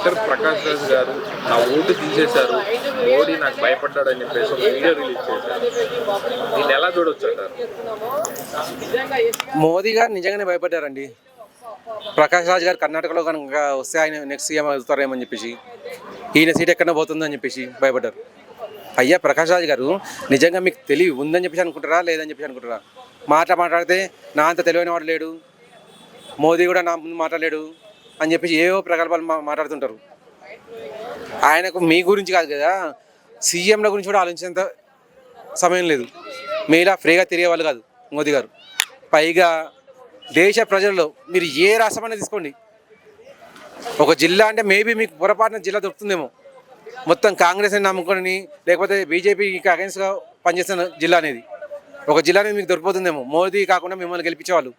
Anchor Prakash Raj గారు నా vote తీసేశారు, మోడీ నాకు భయపడ్డాడని చెప్పేసి ఒక వీడియో రిలీజ్ చేశారు. దీన్ని ఎలా చూడొచ్చు అంటారు? మోదీ గారు నిజంగానే భయపడ్డారండి. ప్రకాష్ రాజ్ గారు కర్ణాటకలో కనుక వస్తే ఆయన నెక్స్ట్ సీఎం అవుతారేమని చెప్పేసి, ఈయన సీట్ ఎక్కడ పోతుందని చెప్పేసి భయపడ్డారు. అయ్యా ప్రకాష్ రాజ్ గారు, నిజంగా మీకు తెలివి ఉందని చెప్పేసి అనుకుంటారా లేదని చెప్పేసి అనుకుంటారా? మాట్లాడితే నా అంత తెలివైన వాడు లేడు, మోదీ కూడా నా ముందు మాట్లాడలేడు అని చెప్పేసి ఏవో ప్రగల్భాలు మాట్లాడుతుంటారు. ఆయనకు మీ గురించి కాదు కదా, సీఎంల గురించి కూడా ఆలోచించేంత సమయం లేదు. మీలా ఫ్రీగా తిరిగే వాళ్ళు కాదు మోదీ గారు. పైగా దేశ ప్రజల్లో మీరు ఏ రాష్ట్రమైనా తీసుకోండి, ఒక జిల్లా అంటే మేబీ మీకు పొరపాటున జిల్లా దొరుకుతుందేమో, మొత్తం కాంగ్రెస్ని నమ్ముకొని లేకపోతే బీజేపీకి అగెన్స్ట్గా పనిచేస్తున్న జిల్లా అనేది ఒక జిల్లా అనేది మీకు దొరికిపోతుందేమో, మోదీ కాకుండా మిమ్మల్ని గెలిపించేవాళ్ళు.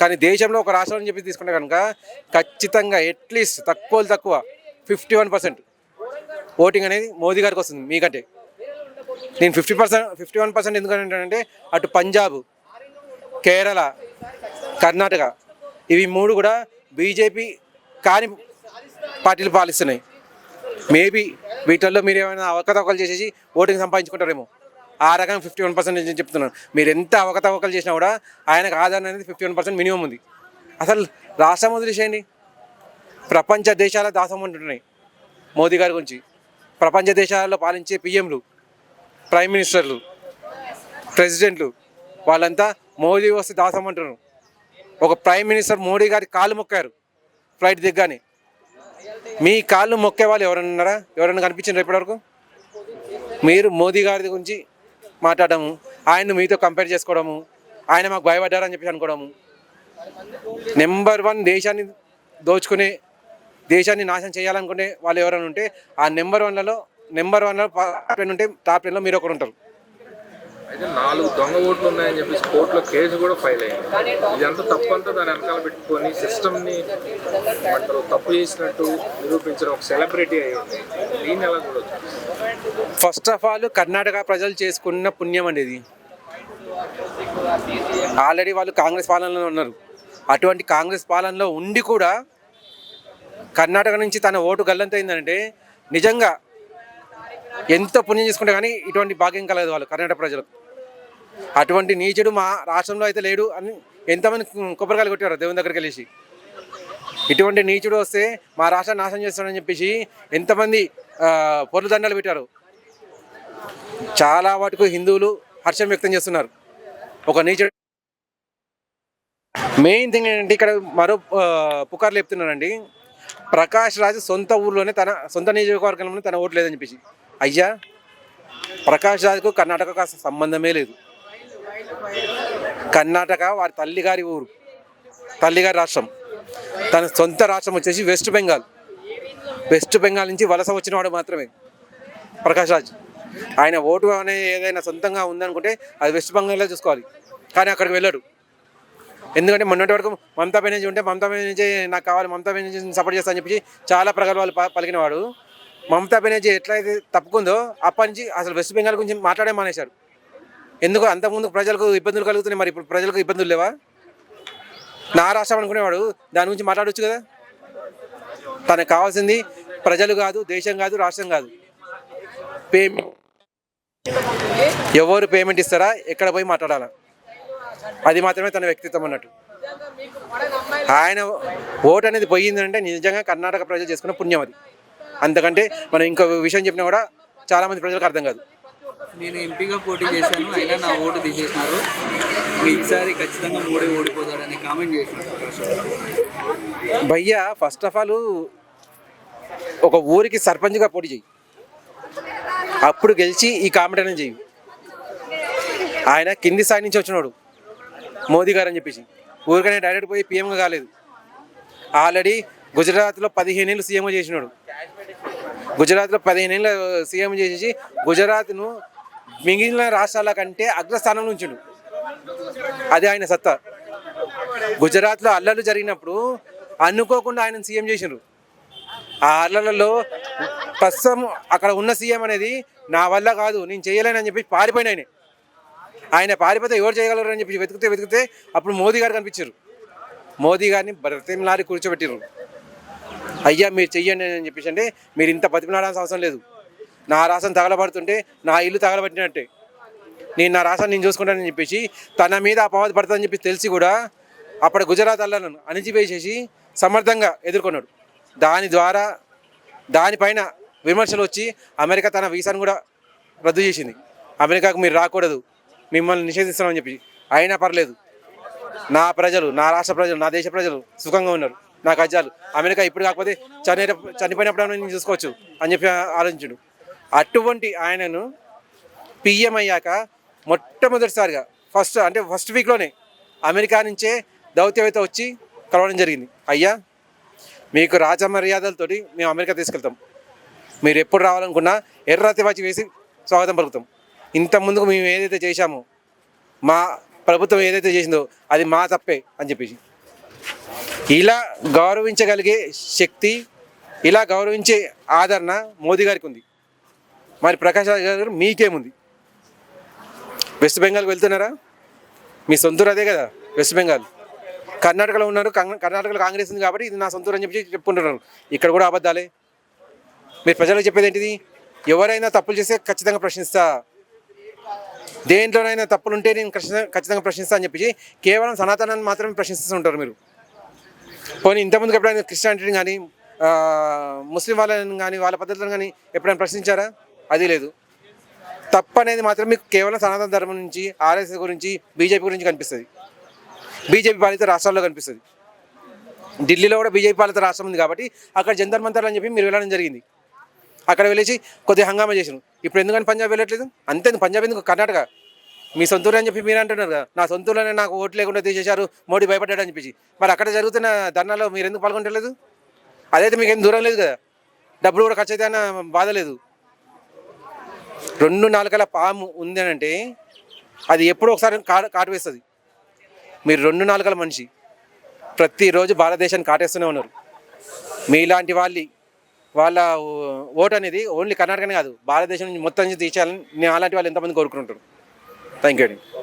కానీ దేశంలో ఒక రాష్ట్రం అని చెప్పి తీసుకుంటే కనుక ఖచ్చితంగా అట్లీస్ట్ తక్కువ 51% ఓటింగ్ అనేది మోదీ గారికి వస్తుంది మీకంటే. నేను 51% ఎందుకంటే అటు పంజాబ్, కేరళ, కర్ణాటక ఇవి మూడు కూడా బీజేపీ కాని పార్టీలు పాలిస్తున్నాయి. మేబీ వీటిల్లో మీరు ఏమైనా అవకతవకలు చేసేసి ఓటింగ్ సంపాదించుకుంటారేమో, ఆ రకంగా 51% నేను చెప్తున్నాను. మీరు ఎంత అవకతవకలు చేసినా కూడా ఆయనకు ఆదరణ అనేది 51% మినిమం ఉంది. అసలు రాష్ట్రం వదిలేసేయండి, ప్రపంచ దేశాల దాసం ఉంటున్నాయి మోదీ గారి గురించి. ప్రపంచ దేశాలలో పాలించే పిఎంలు, ప్రైమ్ మినిస్టర్లు, ప్రెసిడెంట్లు వాళ్ళంతా మోదీ వస్తే దాసం అంటున్నారు. ఒక ప్రైమ్ మినిస్టర్ మోడీ గారి కాళ్ళు మొక్కారు ఫ్లైట్ దిగ్గానే. మీ కాళ్ళు మొక్కే వాళ్ళు ఎవరైనా ఉన్నారా? ఎవరైనా కనిపించారు ఇప్పటివరకు? మీరు మోదీ గారి గురించి మాట్లాడము, ఆయన్ను మీతో కంపేర్ చేసుకోవడము, ఆయన మాకు భయపడ్డారని చెప్పి అనుకోవడము. నెంబర్ 1 దేశాన్ని దోచుకునే, దేశాన్ని నాశనం చేయాలనుకునే వాళ్ళు ఎవరైనా ఉంటే ఆ నెంబర్ వన్లో టాప్ 10 ఉంటే టాప్ 10లో మీరు ఒకరు ఉంటారు. అయితే 4 దొంగ ఓట్లు ఉన్నాయని చెప్పేసి కోర్టులో కేసు కూడా ఫైల్ అయ్యింది. ఇదంతా తప్పు అంతా దాని వెనకాల పెట్టుకొని సిస్టమ్ని తప్పు చేసినట్టు నిరూపించడం ఒక సెలబ్రిటీ అయ్యింది. దీన్ని ఎలా చూడొచ్చు? ఫస్ట్ ఆఫ్ ఆల్ కర్ణాటక ప్రజలు చేసుకున్న పుణ్యం అనేది. ఆల్రెడీ వాళ్ళు కాంగ్రెస్ పాలనలో ఉన్నారు. అటువంటి కాంగ్రెస్ పాలనలో ఉండి కూడా కర్ణాటక నుంచి తన ఓటు గల్లంతైందంటే నిజంగా ఎంతో పుణ్యం చేసుకుంటే కానీ ఇటువంటి భాగ్యం కలగదు వాళ్ళు కర్ణాటక ప్రజలకు. అటువంటి నీచుడు మా రాష్ట్రంలో అయితే లేడు అని ఎంతమంది కొబ్బరికాయలు కొట్టారు దేవుని దగ్గరికి వెళ్ళేసి. ఇటువంటి నీచుడు వస్తే మా రాష్ట్రాన్ని నాశనం చేస్తాడని చెప్పేసి ఎంతమంది పొర్లు దండాలు పెట్టారు. చాలా వాటికి హిందువులు హర్షం వ్యక్తం చేస్తున్నారు. ఒక నీచుడు మెయిన్ థింగ్ ఏంటంటే ఇక్కడ మరో పుకార్లు చెప్తున్నారండి. ప్రకాష్ రాజ్ సొంత ఊర్లోనే తన సొంత నియోజకవర్గంలోనే తన ఓటు లేదని చెప్పేసి. అయ్యా ప్రకాష్ రాజ్కు కర్ణాటకకు అసలు సంబంధమే లేదు. కర్ణాటక వారి తల్లిగారి ఊరు, తల్లిగారి రాష్ట్రం. తన సొంత రాష్ట్రం వచ్చేసి వెస్ట్ బెంగాల్ నుంచి వలస వచ్చిన వాడు మాత్రమే ప్రకాష్ రాజ్. ఆయన ఓటు అనేది ఏదైనా సొంతంగా ఉందనుకుంటే అది వెస్ట్ బెంగాల్లో చూసుకోవాలి, కానీ అక్కడికి వెళ్ళడు. ఎందుకంటే మొన్నటి వరకు మమతా బెనర్జీ ఉంటే మమతా బెనర్జీ నాకు కావాలి, మమతా బెనర్జీని సపోర్ట్ చేస్తా అని చెప్పి చాలా ప్రగల్భాలు పలికినవాడు. మమతా బెనర్జీ ఎట్లయితే తప్పుకుందో అప్పటి నుంచి అసలు వెస్ట్ బెంగాల్ గురించి మాట్లాడే మానేశాడు. ఎందుకు? అంతకుముందు ప్రజలకు ఇబ్బందులు కలుగుతున్నాయి, మరి ఇప్పుడు ప్రజలకు ఇబ్బందులు లేవా? నా రాష్ట్రం అనుకునేవాడు దాని గురించి మాట్లాడవచ్చు కదా. తనకు కావాల్సింది ప్రజలు కాదు, దేశం కాదు, రాష్ట్రం కాదు, పేమెంట్. ఎవరు పేమెంట్ ఇస్తారా, ఎక్కడ పోయి మాట్లాడాలా, అది మాత్రమే తన వ్యక్తిత్వం అన్నట్టు. ఆయన ఓటు అనేది పోయిందంటే నిజంగా కర్ణాటక ప్రజలు చేసుకున్న పుణ్యం అది. అంతకంటే మనం ఇంకో విషయం చెప్పినా కూడా చాలామంది ప్రజలకు అర్థం కాదు. నేను ఎంపీగా పోటీ చేశాను, అయినా నా ఓటు తీసేసినారు, ఈసారి ఖచ్చితంగా మోడీ ఓడిపోతాడని కామెంట్ చేసినారు. భయ్యా ఫస్ట్ ఆఫ్ ఆల్ ఒక ఊరికి సర్పంచ్గా పోటీ చేయి, అప్పుడు గెలిచి ఈ కామెంట్ అనేది చెయ్యి. ఆయన కింది స్థాయి నుంచి వచ్చినాడు మోదీ గారు అని చెప్పేసి, ఊరికనే డైరెక్ట్ పోయి పీఎంగా కాలేదు. ఆల్రెడీ గుజరాత్లో 15 ఏళ్ళు సీఎంగా చేసినాడు. గుజరాత్లో 15 ఏళ్ళు సీఎం చేసేసి గుజరాత్ను మిగిలిన రాష్ట్రాల కంటే అగ్రస్థానంలో ఉంచాడు. అది ఆయన సత్తా. గుజరాత్లో అల్లర్లు జరిగినప్పుడు అనుకోకుండా ఆయన సీఎం చేసినారు. ఆ అల్లర్లలో ప్రస్తుతం అక్కడ ఉన్న సీఎం అనేది నా వల్ల కాదు, నేను చేయలేనని చెప్పి పారిపోయిన ఆయన పారిపోతే ఎవరు చేయగలరు అని చెప్పి వెతికితే అప్పుడు మోదీ గారు కనిపించారు. మోదీ గారిని బ్రతిమలాడి కూర్చోబెట్టారు. అయ్యా మీరు చెయ్యండి అని చెప్పేసి అంటే మీరు ఇంత బతిమలాడాల్సిన అవసరం లేదు. నా రాష్ట్రం తగలబడుతుంటే నా ఇల్లు తగలబట్టినట్టే. నేను నా రాష్ట్రాన్ని నేను చూసుకుంటానని చెప్పేసి తన మీద అపవాదు పడుతుందని చెప్పి తెలిసి కూడా అప్పుడు గుజరాత్ అల్లను అణిచివేసేసి సమర్థంగా ఎదుర్కొన్నాడు. దానిపైన విమర్శలు వచ్చి అమెరికా తన వీసాను కూడా రద్దు చేసింది. అమెరికాకు మీరు రాకూడదు, మిమ్మల్ని నిషేధిస్తున్నామని చెప్పి. అయినా పర్లేదు, నా ప్రజలు, నా రాష్ట్ర ప్రజలు, నా దేశ ప్రజలు సుఖంగా ఉన్నారు, నా కజ్జాలు. అమెరికా ఇప్పుడు కాకపోతే చనిపోయినప్పుడు నేను చూసుకోవచ్చు అని చెప్పి ఆలోచించాడు. అటువంటి ఆయనను పిఎం అయ్యాక మొట్టమొదటిసారిగా ఫస్ట్ వీక్లోనే అమెరికా నుంచే దౌత్యవేత్త వచ్చి కలవడం జరిగింది. అయ్యా మీకు రాజమర్యాదలతోటి మేము అమెరికా తీసుకెళ్తాం, మీరు ఎప్పుడు రావాలనుకున్నా ఎర్రతి వచ్చి వేసి స్వాగతం పలుకుతాం. ఇంతకుముందుకు మేము ఏదైతే చేశామో, మా ప్రభుత్వం ఏదైతే చేసిందో అది మా తప్పే అని చెప్పేసి ఇలా గౌరవించగలిగే శక్తి, ఇలా గౌరవించే ఆదరణ మోదీ గారికి ఉంది. మరి ప్రకాష్ రాజ్ గారు మీకేముంది? వెస్ట్ బెంగాల్కి వెళ్తున్నారా? మీ సొంతూరు అదే కదా వెస్ట్ బెంగాల్. కర్ణాటకలో ఉన్నారు, కర్ణాటకలో కాంగ్రెస్ ఉంది కాబట్టి ఇది నా సొంతూరు అని చెప్పి చెప్పుకుంటున్నారు. ఇక్కడ కూడా అబద్ధాలే. మీరు ప్రజలకు చెప్పేది ఏంటిది? ఎవరైనా తప్పులు చేస్తే ఖచ్చితంగా ప్రశ్నిస్తా, దేంట్లోనైనా తప్పులుంటే నేను ఖచ్చితంగా ప్రశ్నిస్తా అని చెప్పి కేవలం సనాతనాన్ని మాత్రమే ప్రశ్నిస్తూ ఉంటారు మీరు. పోనీ ఇంతకుముందుకు ఎప్పుడైనా క్రిస్టియానిటీని కానీ ముస్లిం వాళ్ళని కానీ వాళ్ళ పద్ధతులను కానీ ఎప్పుడైనా ప్రశ్నించారా? అది లేదు. తప్పు అనేది మాత్రం మీకు కేవలం సనాతన ధర్మం నుంచి, ఆర్ఎస్ఎస్ గురించి, బీజేపీ గురించి కనిపిస్తుంది. బీజేపీ పాలిత రాష్ట్రాల్లో కనిపిస్తుంది. ఢిల్లీలో కూడా బీజేపీ పాలిత రాష్ట్రం ఉంది కాబట్టి అక్కడ జంతర్ మంతర్ అని చెప్పి మీరు వెళ్ళడం జరిగింది. అక్కడ వెళ్ళేసి కొద్దిగా హంగామా చేసాను. ఇప్పుడు ఎందుకని పంజాబ్ వెళ్ళట్లేదు? అంతే, పంజాబ్ ఎందుకు? కర్ణాటక మీ సొంతూరు అని చెప్పి మీరు అంటున్నారు కదా. నా సొంతూరులోనే నాకు ఓట్లు లేకుండా తీసేశారు, మోడీ భయపడ్డాడు అని చెప్పి. మరి అక్కడ జరుగుతున్న ధర్నాలో మీరు ఎందుకు పాల్గొంటలేదు? అదైతే మీకు ఏం దూరం లేదు కదా, డబ్బులు కూడా ఖర్చు అయితే అన్న బాధ లేదు. 2 నాలుకల పాము ఉంది అని అంటే అది ఎప్పుడో ఒకసారి కాటు వేస్తుంది. మీరు 2 నాలుకల మనిషి, ప్రతిరోజు భారతదేశాన్ని కాటేస్తూనే ఉన్నారు. మీలాంటి వాళ్ళ ఓటు అనేది ఓన్లీ కర్ణాటకనే కాదు, భారతదేశం నుంచి మొత్తం నుంచి తీసేయాలని అలాంటి వాళ్ళు ఎంతమంది కోరుకుంటారు. థ్యాంక్ యూ అండి.